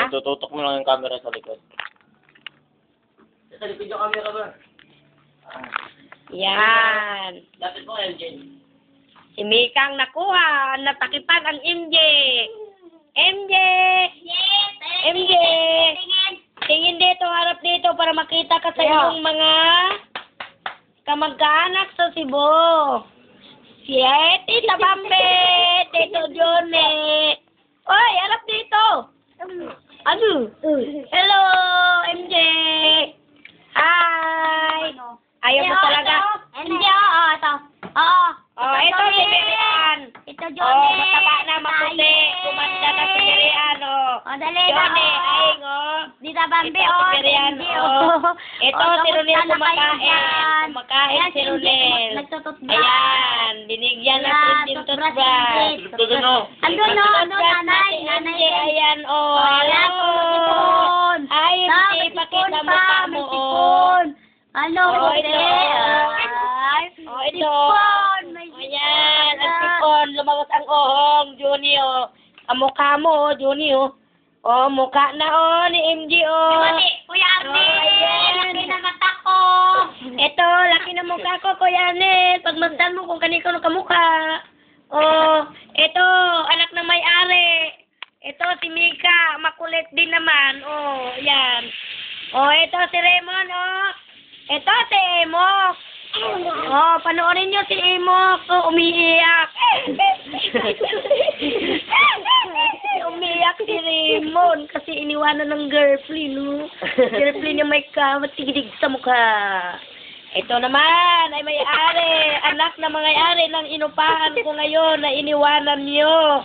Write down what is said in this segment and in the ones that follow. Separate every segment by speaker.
Speaker 1: Tututok mo lang yung camera sa likod.
Speaker 2: Sa likod yung camera ba?
Speaker 3: Yan.
Speaker 2: Lapit mo, MJ.
Speaker 3: Si Mikang nakuha. Natakipan ang MJ. MJ! MJ! Tingin dito, harap dito para makita ka sa iyong mga kamag-anak sa Cebu. Si Tita Bambi, Tito Johnny. Oy, harap dito. Ano? Hello, MJ. Hi. Ayaw mo talaga.
Speaker 4: MJ, oo, ito. Oo.
Speaker 3: Oh, ito si Mirian.
Speaker 4: Ito,
Speaker 3: Oh,
Speaker 4: Johnny.
Speaker 3: mataba na, maputi. Gumanda na si Mirian, oh.
Speaker 4: O, dali na.
Speaker 3: Johnny, aing, oh.
Speaker 4: Dita Bambi,
Speaker 3: Ito,
Speaker 4: o.
Speaker 3: si Mirian,
Speaker 4: MJ,
Speaker 3: oh.
Speaker 4: o.
Speaker 3: Ito,
Speaker 4: O,
Speaker 3: si Ronel
Speaker 4: kamusta na kayo
Speaker 3: kumakain.
Speaker 4: dyan?
Speaker 3: Kumakain
Speaker 4: Ayan,
Speaker 3: si Ronel.
Speaker 4: nagtututbrush.
Speaker 3: Ayan, binigyan na si Tim toothbrush.
Speaker 2: Doon, no?
Speaker 4: Andun, no, ano,
Speaker 3: Toothbrush
Speaker 4: nanay,
Speaker 3: si
Speaker 4: nanay.
Speaker 3: MJ, ayan, oh.
Speaker 4: Ayan,
Speaker 3: Ayun.
Speaker 4: sipon.
Speaker 3: Ay,
Speaker 4: Ah,
Speaker 3: MJ,
Speaker 4: may
Speaker 3: pakita
Speaker 4: sipon
Speaker 3: mo
Speaker 4: pa,
Speaker 3: pa
Speaker 4: may
Speaker 3: mo, oh.
Speaker 4: sipon. Ano,
Speaker 3: Oh,
Speaker 4: Jose?
Speaker 3: ito.
Speaker 4: Ay,
Speaker 3: Oh, ito.
Speaker 4: sipon, may
Speaker 3: Ayan, ang sipon. Lumabas ang ohong, Juni, oh. Ang mukha mo, oh, Juni, oh. Oh, mukha na, oh, ni MJ, oh.
Speaker 4: Kuya Arne,
Speaker 3: Oh, ayan.
Speaker 4: laki na mata ko.
Speaker 3: Ito, laki na mukha ko, Kuya Ernest. Pagmasdan mo kung kanino ka mukha. Oh, ito, anak na may-ari. Ito, si Mika. Makulit din naman. Oh, yan. Oh, ito, si Raymond, oh. Ito, si Emok. Oh, panoorin niyo si Emok. Oh, umiiyak. Umiiyak si Raymond kasi iniwanan ng girlfriend, no? Girlfriend niya may kamatigdig sa mukha. Ito naman ay may-ari, anak na may-ari ng inupahan ko ngayon na iniwanan niyo.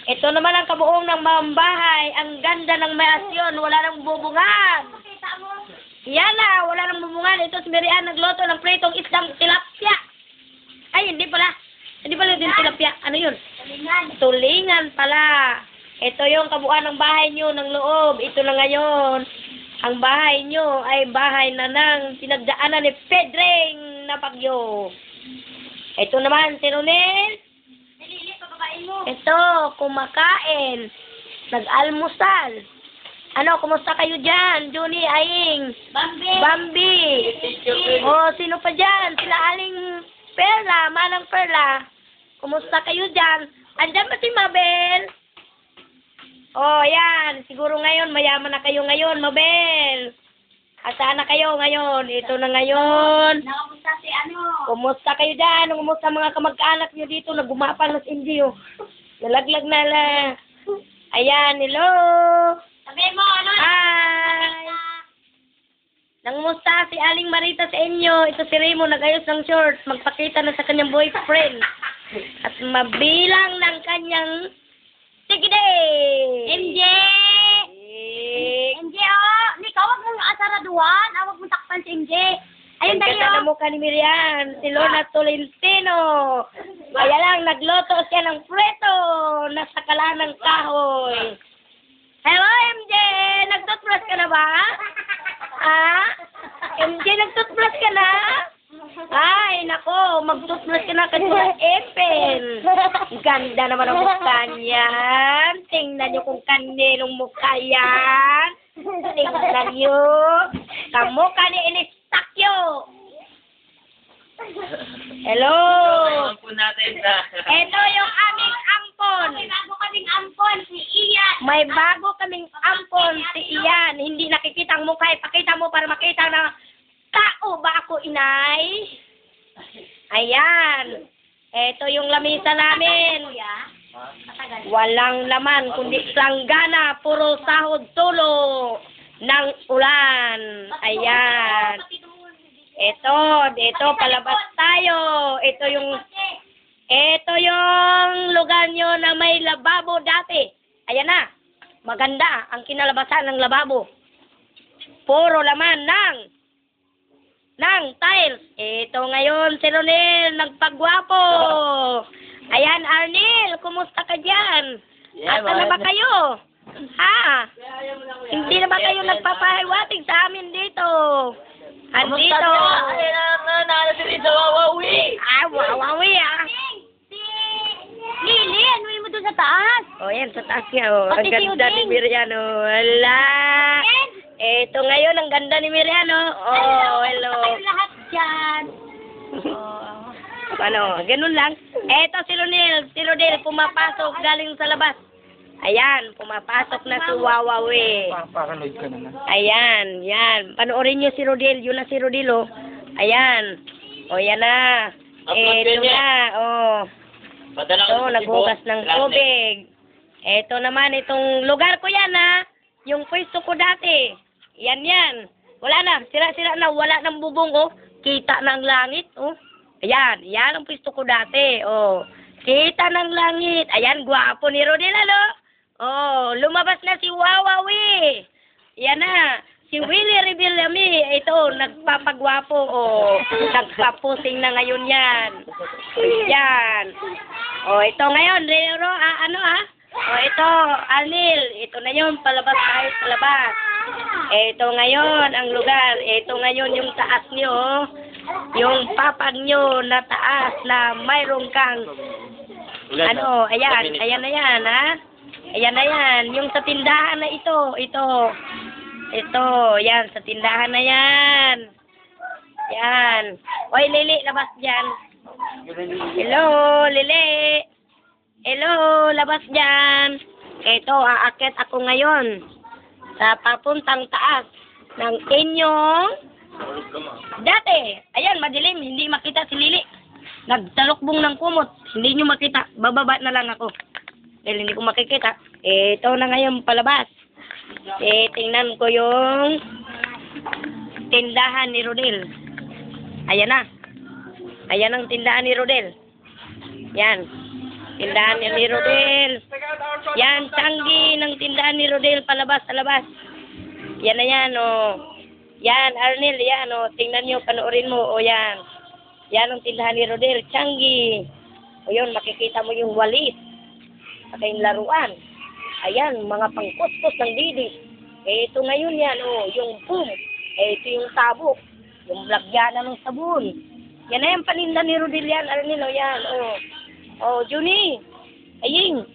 Speaker 3: Ito naman ang kabuong ng mambahay, ang ganda ng mayasyon, wala nang bubungan. Yan na, wala nang bubungan. Ito si Mirian nagluto ng pritong isdang tilapia. Ay, hindi pala. Hindi pala din tilapia. Ano yun? Tulingan pala. Ito yung kabuuan ng bahay nyo ng loob. Ito na ngayon. Ang bahay nyo ay bahay na ng pinagdaanan ni Pedring na bagyo. Ito naman, si Ronel. Ito, kumakain. Nag-almusal. Ano, kumusta kayo dyan? Juni, Aing. Bambi. Oh, sino pa dyan? Sila Aling Perla, Manang Perla. Kumusta kayo dyan? Andyan ba si Mabel? Oh, yan. Siguro ngayon, mayaman na kayo ngayon, Mabel. Asaan na kayo ngayon? Ito na ngayon.
Speaker 4: Nakapunta si ano?
Speaker 3: Kumusta kayo dyan? Kumusta mga kamag-anak nyo dito? Nagumapang na si Indio. Nalaglag na la. Ayan, hello.
Speaker 4: Sabi mo, ano?
Speaker 3: Hi. Nangumusta si Aling Marita sa inyo? Ito si Remo, nag-ayos ng shorts. Magpakita na sa kanyang boyfriend. At mabilang ng kanyang tigide.
Speaker 4: MJ! MJ, oh! Ikaw, wag mong asaraduhan. Huwag mong takpan si MJ. Ayun, dali,
Speaker 3: Ang
Speaker 4: oh.
Speaker 3: mukha ni Miriam, si Lona Tolentino. Kaya lang, nagloto siya ng preto. Nasa kala ng kahoy. Hello, MJ! Nag-toothbrush ka na ba? Ah? MJ, nag-toothbrush ka na? Ay, nako, mag-toothbrush ka na kasi na Epel. Ganda naman ang mukha niyan. Tingnan niyo kung kaninong mukha yan. Tingnan niyo. Kamukha ni Elistakyo. Hello.
Speaker 2: Ang po natin sa...
Speaker 3: Ito yung aming ampon.
Speaker 4: May bago kaming ampon, si Ian.
Speaker 3: May bago kaming ampon si Ian. Hindi nakikita ang mukha. Ipakita mo para makita na tao ba ako, inay? Ayan. Ito yung lamisa namin. Walang laman, kundi planggana. Puro sahod tulo ng ulan. Ayan. Ito, palabas tayo. Ito yung lugar nyo na may lababo dati. Ayan na. Maganda ang kinalabasan ng lababo. Puro laman ng tiles. Ito ngayon si Ronel, nagpagwapo. Ayan, Arnel, kumusta ka dyan? Asa na ba kayo? Ha? Hindi na ba kayo nagpapahiwatig sa amin dito? Andito.
Speaker 2: Ay, naalala si Risa Wawawi.
Speaker 3: Ay, wawawi ah.
Speaker 4: Si Lily, ano mo doon sa taas.
Speaker 3: O, yan, sa taas niya, o. Ang
Speaker 4: Pati si
Speaker 3: ganda ni
Speaker 4: Uding.
Speaker 3: Miriam, o. Wala. Eto ngayon, ang ganda ni Miriam, o. Oh, hello.
Speaker 4: Kayo lahat dyan. Oh.
Speaker 3: Ano, ganun lang. Eto si Ronel. Si Rodel, pumapasok galing sa labas. Ayan, pumapasok na si Wawawi.
Speaker 1: Paranoid ka naman.
Speaker 3: Ayan, yan. Panoorin niyo si Rodel. Yun na si Rodel, oh. Ayan. O, yan na.
Speaker 1: Upload
Speaker 3: Eto
Speaker 1: niya.
Speaker 3: na, oh.
Speaker 1: Padala
Speaker 3: Ito, naghugas ng tubig. Eto naman, itong lugar ko yan, ha. Yung pwesto ko dati. Yan, yan. Wala na. Sira-sira na. Wala ng bubong, oh. Kita ng langit, oh. Ayan. Yan ang pwesto ko dati, oh. Kita ng langit. Ayan, gwapo ni Rodel, ano? Oh, lumabas na si Wawawi. Yan na. Si Willie Revillame, ito, nagpapagwapo, oh. Nagpapusing na ngayon yan. Yan. Oh, ito ngayon, Lero, ano, Oh, ito, Alnil. Ito na yun, palabas tayo sa labas. Ito ngayon, ang lugar. Ito ngayon, yung taas nyo, oh. Yung papag nyo na taas na mayroong kang, ano, ayan, ayan na yan, ha? Ayan na yan. Yung sa tindahan na ito, ito, yan, sa tindahan na yan. Yan. Oy, Lili, labas dyan. Hello, Lili. Hello, labas dyan. Ito, aakit ako ngayon sa papuntang taas ng inyong dati. Ayan, madilim, hindi makita si Lili. Nagtalokbong ng kumot, hindi nyo makita. Bababa na lang ako. Dahil hindi ko makikita. Ito na ngayon palabas. Tingnan ko yung tindahan ni Rodel. Ayan na. Ayan ang tindahan ni Rodel. Yan. Tindahan ni Rodel. Yan, tanggi ng tindahan ni Rodel. Palabas, sa labas. Yan na yan, oh. Yan, Arnel, yan, oh. Tingnan nyo, panoorin mo, oh, yan. Yan ang tindahan ni Rodel. Tanggi. O yun, makikita mo yung walis. At yung laruan. Ayan, mga pangkuskus ng didi. Ito ngayon yan, oh, yung boom. Ito yung sabok. Yung lagyanan ng sabon. Yan na yung paninda ni Rodel yan, Arnel, oh, yan, oh. Oh, Juni. Aying.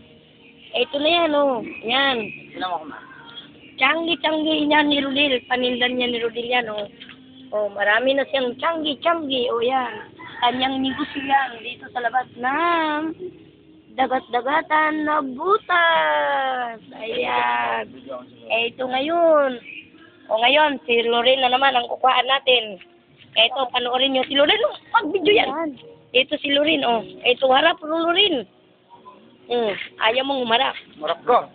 Speaker 3: Ito na yan, oh. Yan. Tanggi niya ni Rodel. Panindan niya ni Rodel yan, oh. Oh, marami na siyang tanggi. Oh, yan. Kanyang negosyo yan dito sa labas ng dagat-dagatan na butas. Ayan. Ito ngayon. O ngayon, si Loren na naman ang kukuhaan natin. Ito, panoorin nyo. Si Loren, oh, pag-video yan. Ito si Loren, oh. Ito, harap, Loren. Ayaw mong humarap.
Speaker 1: Marap ka.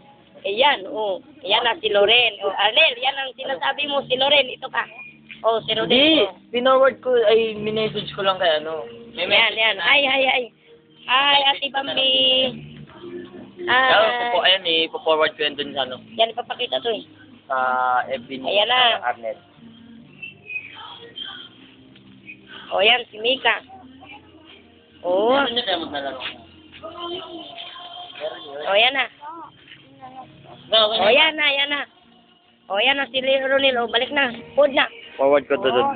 Speaker 3: Ayan, oh. Ayan na si Loren. Oh, Arnel, yan ang sinasabi mo, si Loren. Ito ka. Oh, si Rodel.
Speaker 1: Hindi.
Speaker 3: Oh.
Speaker 1: Pinoward ko, ay, minessage ko lang kay ano. May
Speaker 3: Yan,
Speaker 1: message
Speaker 3: yan.
Speaker 1: na.
Speaker 3: Ay, Ate Bambi.
Speaker 1: Ayan, ayan eh, ipo-forward ko yan dun sa ano,
Speaker 3: Yan, ipapakita to eh.
Speaker 1: sa FB ni
Speaker 3: Ayan na.
Speaker 1: Arnel.
Speaker 3: O, yan, si Mika. O,
Speaker 1: Ano niya kaya maglalaro?
Speaker 3: o, yan na. O, yan na. O, yan na si Ronel. O, balik na. Food na.
Speaker 1: Forward ko to dun.